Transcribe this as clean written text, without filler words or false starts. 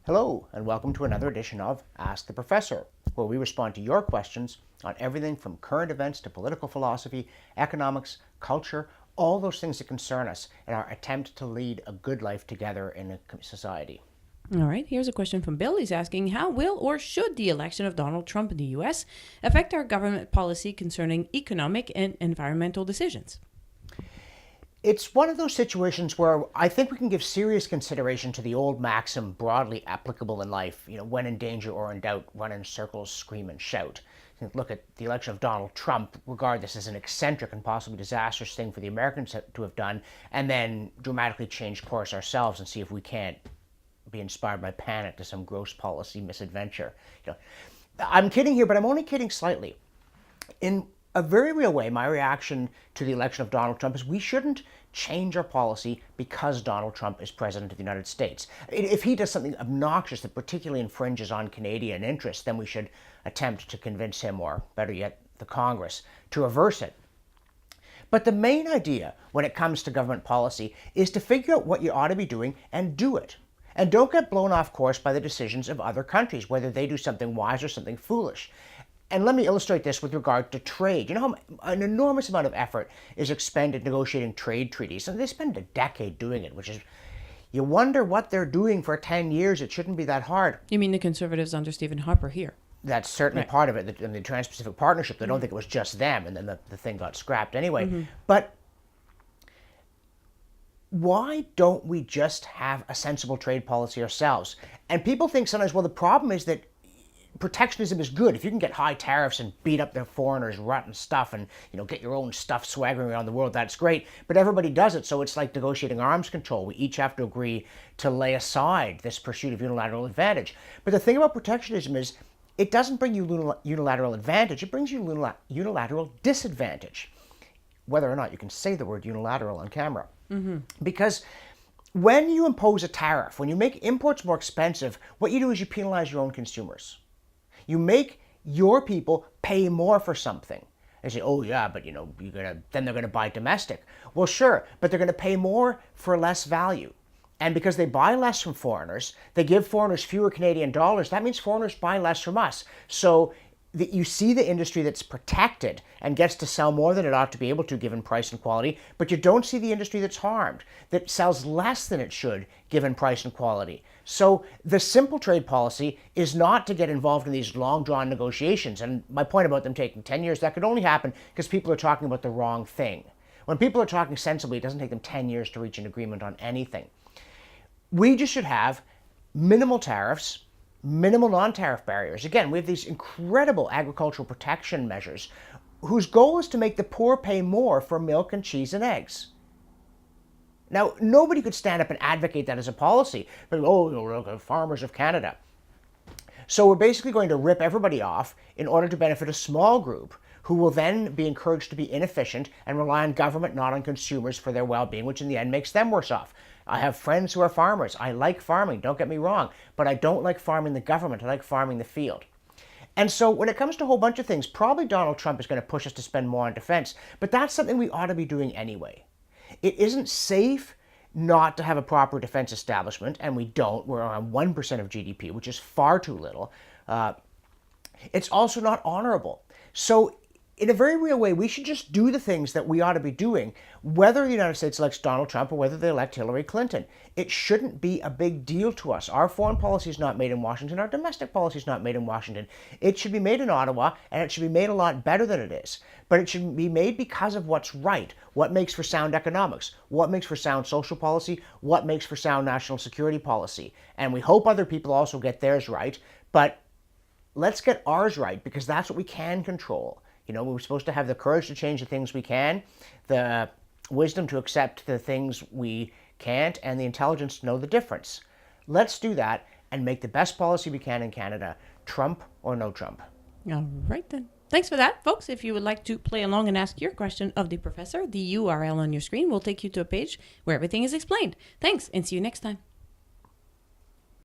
Hello, and welcome to another edition of Ask the Professor, where we respond to your questions on everything from current events to political philosophy, economics, culture, all those things that concern us in our attempt to lead a good life together in a society. All right, here's a question from Bill. He's asking, how will or should the election of Donald Trump in the U.S. affect our government policy concerning economic and environmental decisions? It's one of those situations where I think we can give serious consideration to the old maxim broadly applicable in life, when in danger or in doubt, run in circles, scream and shout. Look at the election of Donald Trump, regard this as an eccentric and possibly disastrous thing for the Americans to have done, and then dramatically change course ourselves and see if we can't be inspired by panic to some gross policy misadventure. I'm kidding here, but I'm only kidding slightly. In a very real way, my reaction to the election of Donald Trump is we shouldn't change our policy because Donald Trump is president of the United States. If he does something obnoxious that particularly infringes on Canadian interests, then we should attempt to convince him, or better yet, the Congress, to reverse it. But the main idea when it comes to government policy is to figure out what you ought to be doing and do it. And don't get blown off course by the decisions of other countries, whether they do something wise or something foolish. And let me illustrate this with regard to trade. You know how an enormous amount of effort is expended negotiating trade treaties, and they spend a decade doing it, which is, you wonder what they're doing for 10 years. It shouldn't be that hard. You mean the Conservatives under Stephen Harper here? That's certainly Right. part of it. In the Trans-Pacific Partnership, I don't think it was just them, and then the thing got scrapped anyway. But why don't we just have a sensible trade policy ourselves? And people think sometimes, well, the problem is that protectionism is good. If you can get high tariffs and beat up the foreigners' rotten stuff and get your own stuff swaggering around the world, that's great. But everybody does it, so it's like negotiating arms control. We each have to agree to lay aside this pursuit of unilateral advantage. But the thing about protectionism is it doesn't bring you unilateral advantage, it brings you unilateral disadvantage. Whether or not you can say the word unilateral on camera. Because when you impose a tariff, when you make imports more expensive, what you do is you penalize your own consumers. You make your people pay more for something. They say, oh yeah, but then they're gonna buy domestic. Well, sure, but they're gonna pay more for less value. And because they buy less from foreigners, they give foreigners fewer Canadian dollars. That means foreigners buy less from us. So you see the industry that's protected and gets to sell more than it ought to be able to given price and quality, but you don't see the industry that's harmed, that sells less than it should given price and quality. So the simple trade policy is not to get involved in these long-drawn negotiations. And my point about them taking 10 years, that could only happen because people are talking about the wrong thing. When people are talking sensibly, it doesn't take them 10 years to reach an agreement on anything. We just should have minimal tariffs, minimal non-tariff barriers. Again, we have these incredible agricultural protection measures whose goal is to make the poor pay more for milk and cheese and eggs. Now, nobody could stand up and advocate that as a policy, but look, farmers of Canada. So we're basically going to rip everybody off in order to benefit a small group who will then be encouraged to be inefficient and rely on government, not on consumers, for their well-being, which in the end makes them worse off. I have friends who are farmers. I like farming, don't get me wrong, but I don't like farming the government. I like farming the field. And so when it comes to a whole bunch of things, probably Donald Trump is going to push us to spend more on defense, but that's something we ought to be doing anyway. It isn't safe not to have a proper defense establishment, and we don't. We're around 1% of GDP, which is far too little. It's also not honorable. So in a very real way, we should just do the things that we ought to be doing, whether the United States elects Donald Trump or whether they elect Hillary Clinton. It shouldn't be a big deal to us. Our foreign policy is not made in Washington. Our domestic policy is not made in Washington. It should be made in Ottawa, and it should be made a lot better than it is. But it should be made because of what's right, what makes for sound economics, what makes for sound social policy, what makes for sound national security policy. And we hope other people also get theirs right, but let's get ours right, because that's what we can control. We're supposed to have the courage to change the things we can, the wisdom to accept the things we can't, and the intelligence to know the difference. Let's do that and make the best policy we can in Canada, Trump or no Trump. All right, then. Thanks for that, folks. If you would like to play along and ask your question of the professor, the URL on your screen will take you to a page where everything is explained. Thanks, and see you next time.